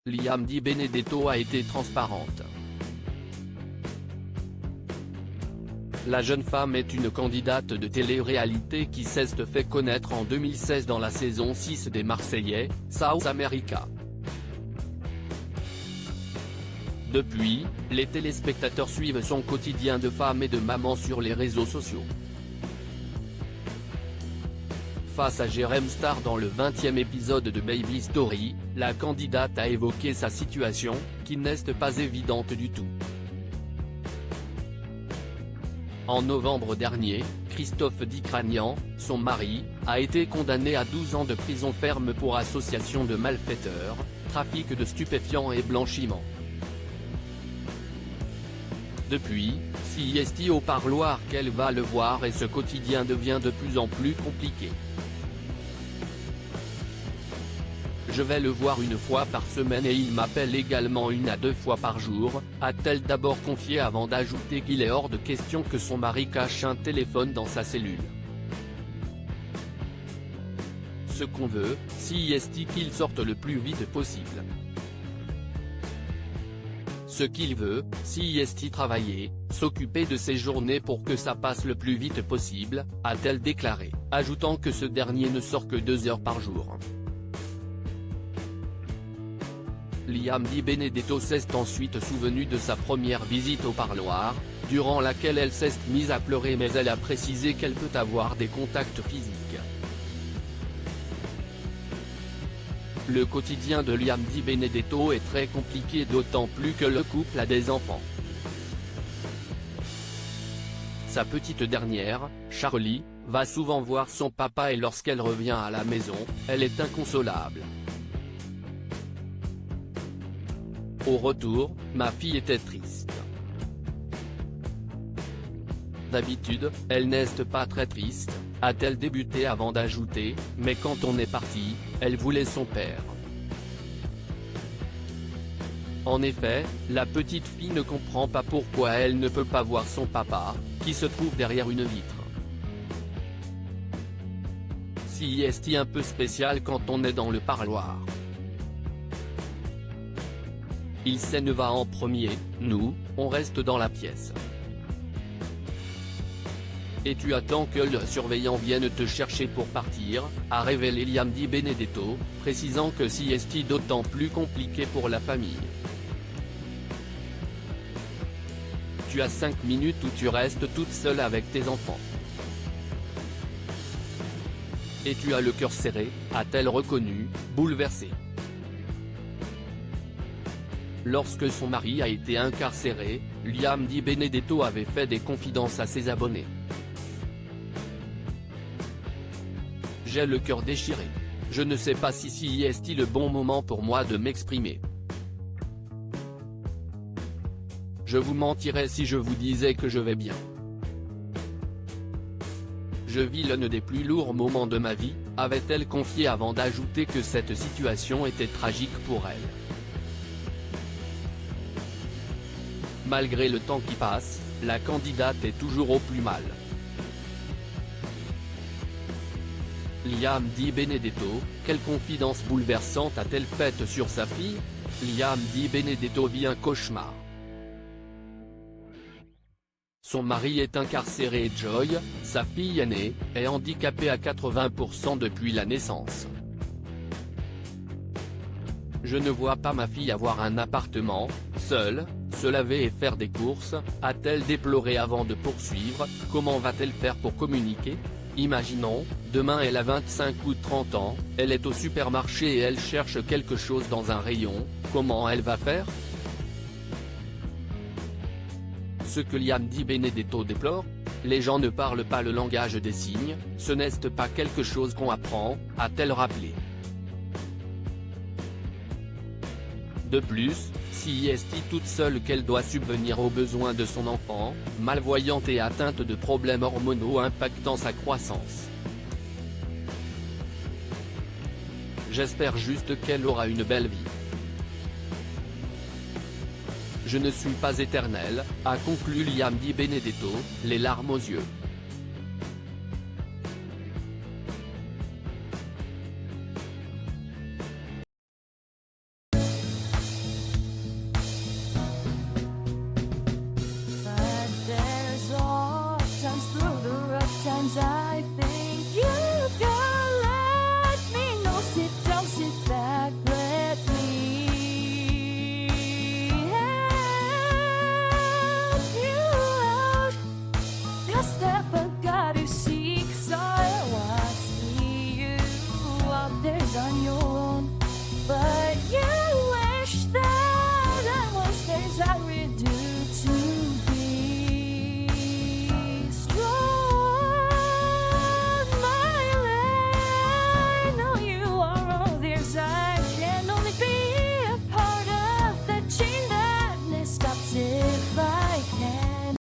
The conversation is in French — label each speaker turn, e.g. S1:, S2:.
S1: Liam Di Benedetto a été transparente. La jeune femme est une candidate de télé-réalité qui s'est fait connaître en 2016 dans la saison 6 des Marseillais, South America. Depuis, les téléspectateurs suivent son quotidien de femme et de maman sur les réseaux sociaux. Face à Jérém Star dans le 20e épisode de Baby Story, la candidate a évoqué sa situation, qui n'est pas évidente du tout. En novembre dernier, Christophe Dicranian, son mari, a été condamné à 12 ans de prison ferme pour association de malfaiteurs, trafic de stupéfiants et blanchiment. Depuis, si est au parloir qu'elle va le voir et ce quotidien devient de plus en plus compliqué. Je vais le voir une fois par semaine et il m'appelle également 1 à 2 fois par jour, a-t-elle d'abord confié avant d'ajouter qu'il est hors de question que son mari cache un téléphone dans sa cellule. Ce qu'on veut, si est qu'il sorte le plus vite possible. Ce qu'il veut, si est travailler, s'occuper de ses journées pour que ça passe le plus vite possible, a-t-elle déclaré, ajoutant que ce dernier ne sort que 2 heures par jour. Liam Di Benedetto s'est ensuite souvenu de sa première visite au parloir, durant laquelle elle s'est mise à pleurer mais elle a précisé qu'elle peut avoir des contacts physiques. Le quotidien de Liam Di Benedetto est très compliqué d'autant plus que le couple a des enfants. Sa petite dernière, Charlie, va souvent voir son papa et lorsqu'elle revient à la maison, elle est inconsolable. Au retour, ma fille était triste. D'habitude, elle n'est pas très triste, a-t-elle débuté avant d'ajouter, mais quand on est parti, elle voulait son père. En effet, la petite fille ne comprend pas pourquoi elle ne peut pas voir son papa, qui se trouve derrière une vitre. Si est un peu spécial quand on est dans le parloir. Il s'en va en premier, nous, on reste dans la pièce. Et tu attends que le surveillant vienne te chercher pour partir, a révélé Liam Di Benedetto, précisant que si est d'autant plus compliqué pour la famille. Tu as 5 minutes où tu restes toute seule avec tes enfants. Et tu as le cœur serré, a-t-elle reconnu, bouleversée. Lorsque son mari a été incarcéré, Liam Di Benedetto avait fait des confidences à ses abonnés. J'ai le cœur déchiré. Je ne sais pas si est le bon moment pour moi de m'exprimer. Je vous mentirais si je vous disais que je vais bien. Je vis l'un des plus lourds moments de ma vie, avait-elle confié avant d'ajouter que cette situation était tragique pour elle. Malgré le temps qui passe, la candidate est toujours au plus mal. Liam Di Benedetto, quelle confidence bouleversante a-t-elle faite sur sa fille? Liam Di Benedetto vit un cauchemar. Son mari est incarcéré et Joy, sa fille aînée, est handicapée à 80% depuis la naissance. Je ne vois pas ma fille avoir un appartement, seule, se laver et faire des courses, a-t-elle déploré avant de poursuivre, comment va-t-elle faire pour communiquer? Imaginons, demain elle a 25 ou 30 ans, elle est au supermarché et elle cherche quelque chose dans un rayon, comment elle va faire? Ce que Liam Di Benedetto déplore, les gens ne parlent pas le langage des signes, ce n'est pas quelque chose qu'on apprend, a-t-elle rappelé. De plus, si est toute seule qu'elle doit subvenir aux besoins de son enfant, malvoyante et atteinte de problèmes hormonaux impactant sa croissance. J'espère juste qu'elle aura une belle vie. Je ne suis pas éternel, a conclu Liam Di Benedetto, les larmes aux yeux.